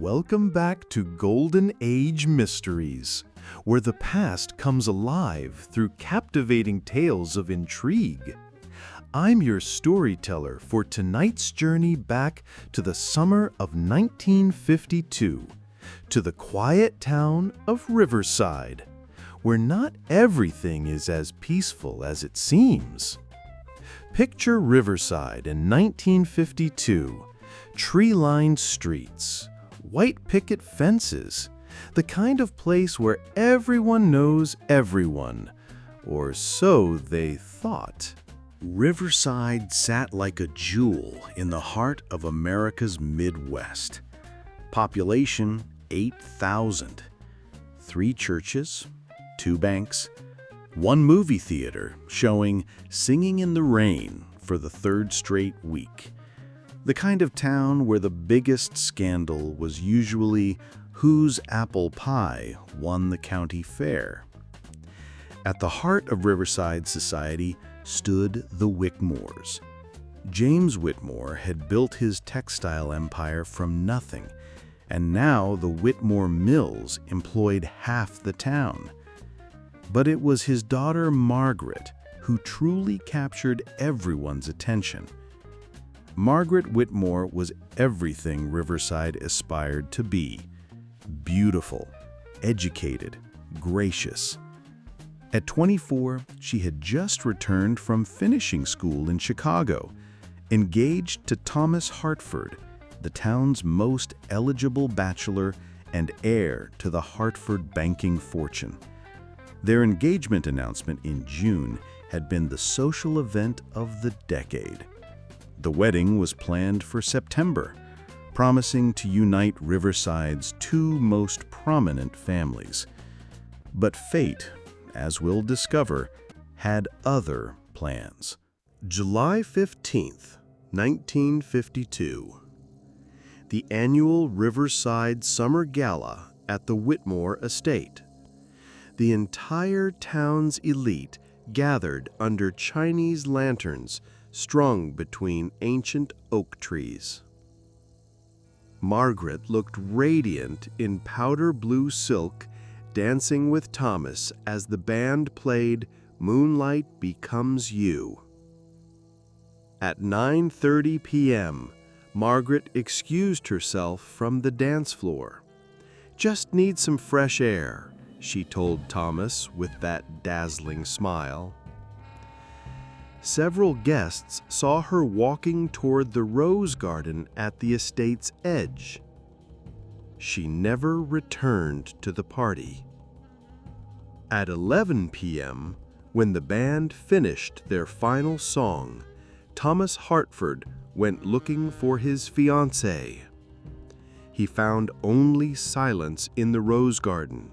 Welcome back to Golden Age Mysteries, where the past comes alive through captivating tales of intrigue. I'm your storyteller for tonight's journey back to the summer of 1952, to the quiet town of Riverside, where not everything is as peaceful as it seems. Picture Riverside in 1952, tree-lined streets, white picket fences, the kind of place where everyone knows everyone, or so they thought. Riverside sat like a jewel in the heart of America's Midwest. Population 8,000. 3 churches, 2 banks, 1 movie theater showing Singing in the Rain for the 3rd straight week. The kind of town where the biggest scandal was usually whose apple pie won the county fair. At the heart of Riverside society stood the Whitmores. James Whitmore had built his textile empire from nothing, and now the Whitmore mills employed half the town. But it was his daughter Margaret who truly captured everyone's attention. Margaret Whitmore was everything Riverside aspired to be: beautiful, educated, gracious. At 24, she had just returned from finishing school in Chicago, engaged to Thomas Hartford, the town's most eligible bachelor and heir to the Hartford banking fortune. Their engagement announcement in June had been the social event of the decade. The wedding was planned for September, promising to unite Riverside's 2 most prominent families. But fate, as we'll discover, had other plans. July 15th, 1952. The annual Riverside Summer Gala at the Whitmore estate. The entire town's elite gathered under Chinese lanterns strung between ancient oak trees. Margaret looked radiant in powder blue silk, dancing with Thomas as the band played "Moonlight Becomes You." At 9:30 p.m., Margaret excused herself from the dance floor. "Just need some fresh air," she told Thomas with that dazzling smile. Several guests saw her walking toward the rose garden at the estate's edge. She never returned to the party. At 11 p.m., when the band finished their final song, Thomas Hartford went looking for his fiancée. He found only silence in the rose garden,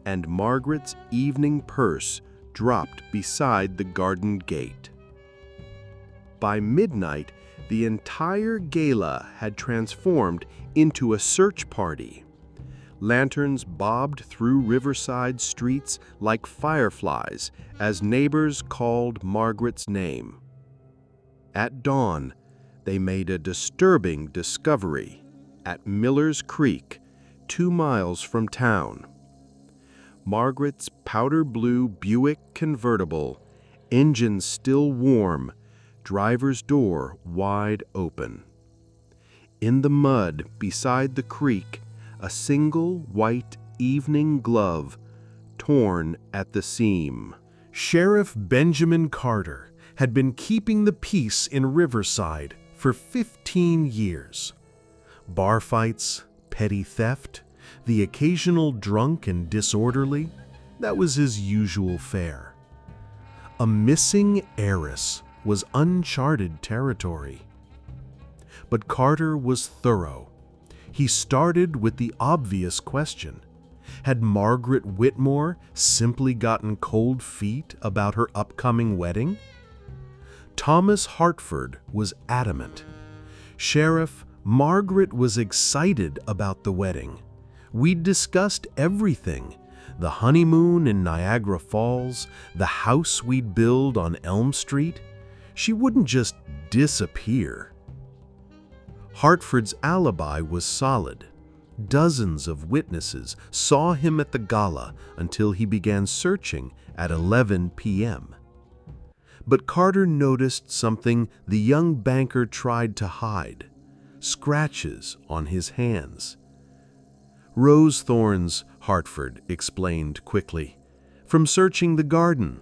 and Margaret's evening purse dropped beside the garden gate. By midnight, the entire gala had transformed into a search party. Lanterns bobbed through Riverside streets like fireflies as neighbors called Margaret's name. At dawn, they made a disturbing discovery at Miller's Creek, 2 miles from town. Margaret's powder blue Buick convertible, engine still warm, driver's door wide open. In the mud beside the creek, a single white evening glove, torn at the seam. Sheriff Benjamin Carter had been keeping the peace in Riverside for 15 years. Bar fights, petty theft, the occasional drunk and disorderly, that was his usual fare. A missing heiress was uncharted territory. But Carter was thorough. He started with the obvious question: had Margaret Whitmore simply gotten cold feet about her upcoming wedding? Thomas Hartford was adamant. "Sheriff, Margaret was excited about the wedding. We'd discussed everything: the honeymoon in Niagara Falls, the house we'd build on Elm Street. She wouldn't just disappear." Hartford's alibi was solid. Dozens of witnesses saw him at the gala until he began searching at 11 p.m. But Carter noticed something the young banker tried to hide: scratches on his hands. "Rose thorns," Hartford explained quickly, "from searching the garden."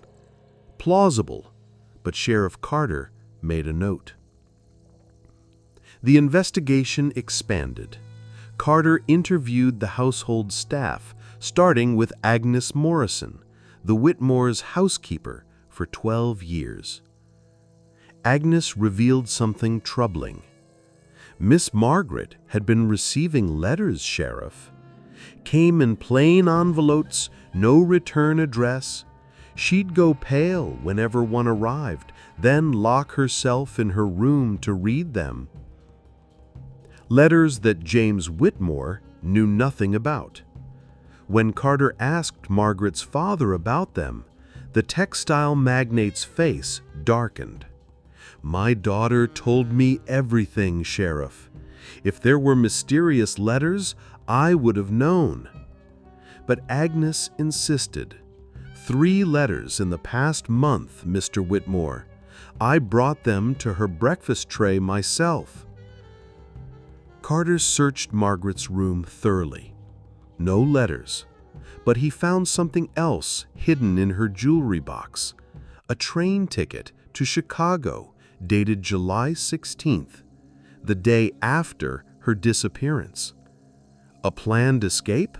Plausible, but Sheriff Carter made a note. The investigation expanded. Carter interviewed the household staff, starting with Agnes Morrison, the Whitmore's housekeeper for 12 years. Agnes revealed something troubling. "Miss Margaret had been receiving letters, Sheriff. Came in plain envelopes, no return address. She'd go pale whenever one arrived, then lock herself in her room to read them." Letters that James Whitmore knew nothing about. When Carter asked Margaret's father about them, the textile magnate's face darkened. "My daughter told me everything, Sheriff. If there were mysterious letters, I would have known." But Agnes insisted. "3 letters in the past month, Mr. Whitmore. I brought them to her breakfast tray myself." Carter searched Margaret's room thoroughly. No letters, but he found something else hidden in her jewelry box: a train ticket to Chicago dated July 16th, the day after her disappearance. A planned escape?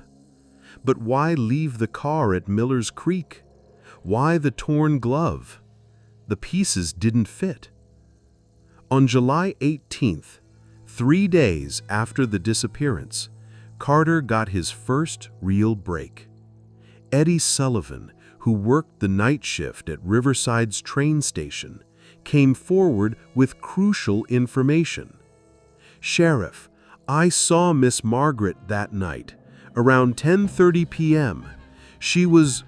But why leave the car at Miller's Creek? Why the torn glove? The pieces didn't fit. On July 18th, 3 days after the disappearance, Carter got his first real break. Eddie Sullivan, who worked the night shift at Riverside's train station, came forward with crucial information. "Sheriff, I saw Miss Margaret that night, around 10:30 p.m. She wasn't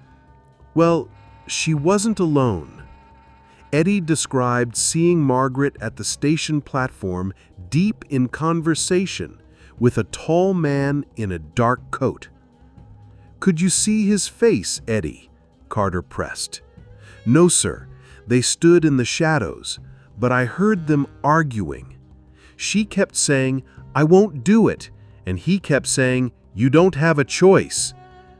alone." Eddie described seeing Margaret at the station platform deep in conversation with a tall man in a dark coat. "Could you see his face, Eddie?" Carter pressed. "No, sir. They stood in the shadows, but I heard them arguing. She kept saying, 'I won't do it,' and he kept saying, 'You don't have a choice.'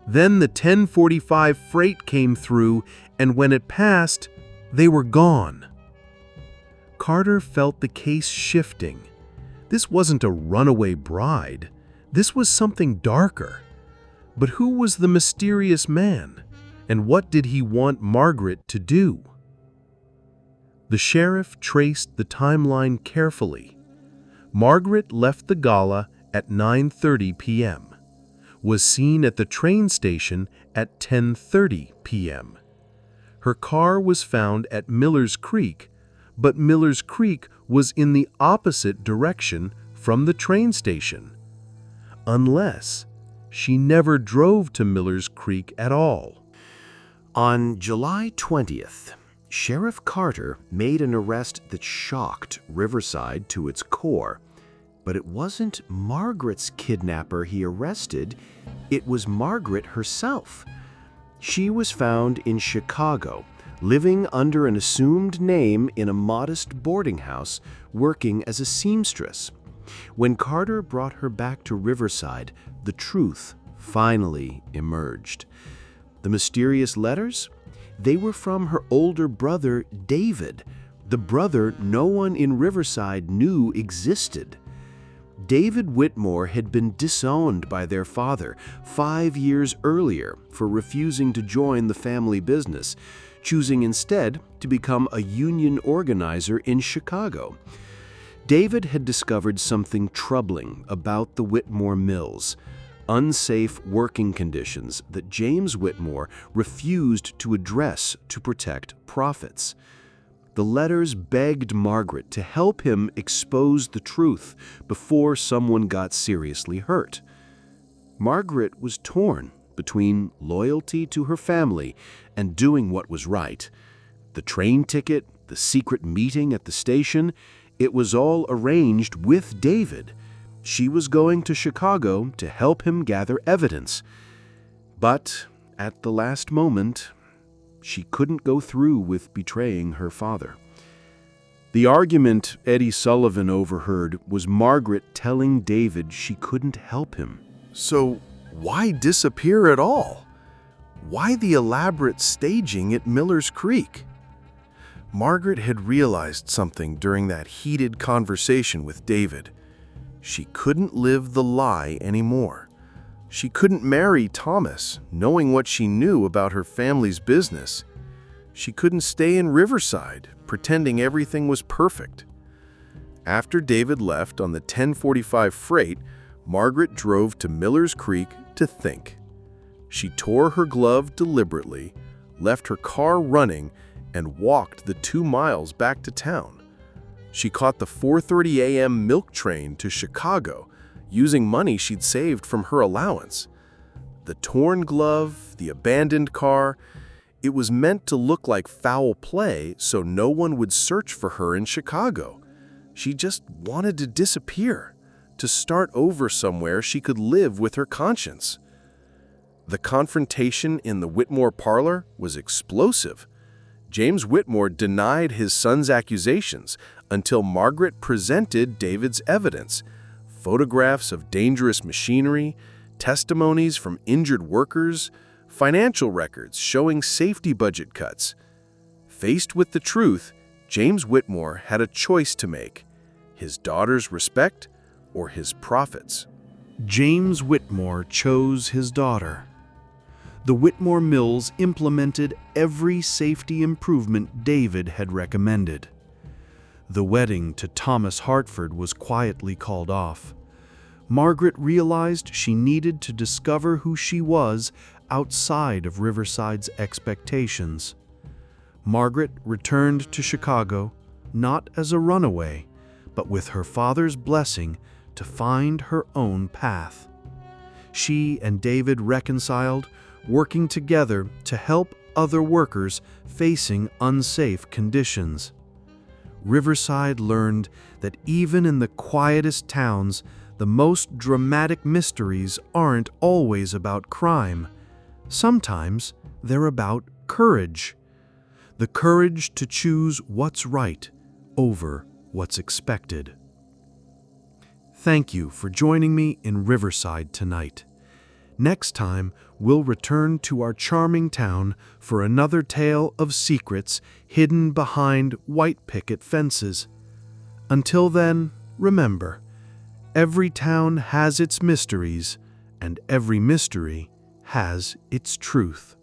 Then the 10:45 freight came through, and when it passed, they were gone." Carter felt the case shifting. This wasn't a runaway bride. This was something darker. But who was the mysterious man, and what did he want Margaret to do? The sheriff traced the timeline carefully. Margaret left the gala at 9:30 p.m., was seen at the train station at 10:30 p.m. Her car was found at Miller's Creek, but Miller's Creek was in the opposite direction from the train station. Unless she never drove to Miller's Creek at all. On July 20th, Sheriff Carter made an arrest that shocked Riverside to its core. But it wasn't Margaret's kidnapper he arrested, it was Margaret herself. She was found in Chicago, living under an assumed name in a modest boarding house, working as a seamstress. When Carter brought her back to Riverside, the truth finally emerged. The mysterious letters? They were from her older brother, David, the brother no one in Riverside knew existed. David Whitmore had been disowned by their father 5 years earlier for refusing to join the family business, choosing instead to become a union organizer in Chicago. David had discovered something troubling about the Whitmore mills: unsafe working conditions that James Whitmore refused to address to protect profits. The letters begged Margaret to help him expose the truth before someone got seriously hurt. Margaret was torn between loyalty to her family and doing what was right. The train ticket, the secret meeting at the station, it was all arranged with David. She was going to Chicago to help him gather evidence. But at the last moment, she couldn't go through with betraying her father. The argument Eddie Sullivan overheard was Margaret telling David she couldn't help him. So why disappear at all? Why the elaborate staging at Miller's Creek? Margaret had realized something during that heated conversation with David. She couldn't live the lie anymore. She couldn't marry Thomas, knowing what she knew about her family's business. She couldn't stay in Riverside, pretending everything was perfect. After David left on the 10:45 freight, Margaret drove to Miller's Creek to think. She tore her glove deliberately, left her car running, and walked the 2 miles back to town. She caught the 4:30 a.m. milk train to Chicago, using money she'd saved from her allowance. The torn glove, the abandoned car, it was meant to look like foul play so no one would search for her in Chicago. She just wanted to disappear, to start over somewhere she could live with her conscience. The confrontation in the Whitmore parlor was explosive. James Whitmore denied his son's accusations until Margaret presented David's evidence: photographs of dangerous machinery, testimonies from injured workers, financial records showing safety budget cuts. Faced with the truth, James Whitmore had a choice to make: his daughter's respect or his profits. James Whitmore chose his daughter. The Whitmore Mills implemented every safety improvement David had recommended. The wedding to Thomas Hartford was quietly called off. Margaret realized she needed to discover who she was outside of Riverside's expectations. Margaret returned to Chicago, not as a runaway, but with her father's blessing to find her own path. She and David reconciled, working together to help other workers facing unsafe conditions. Riverside learned that even in the quietest towns, the most dramatic mysteries aren't always about crime. Sometimes they're about courage. The courage to choose what's right over what's expected. Thank you for joining me in Riverside tonight. Next time, we'll return to our charming town for another tale of secrets hidden behind white picket fences. Until then, remember, every town has its mysteries, and every mystery has its truth.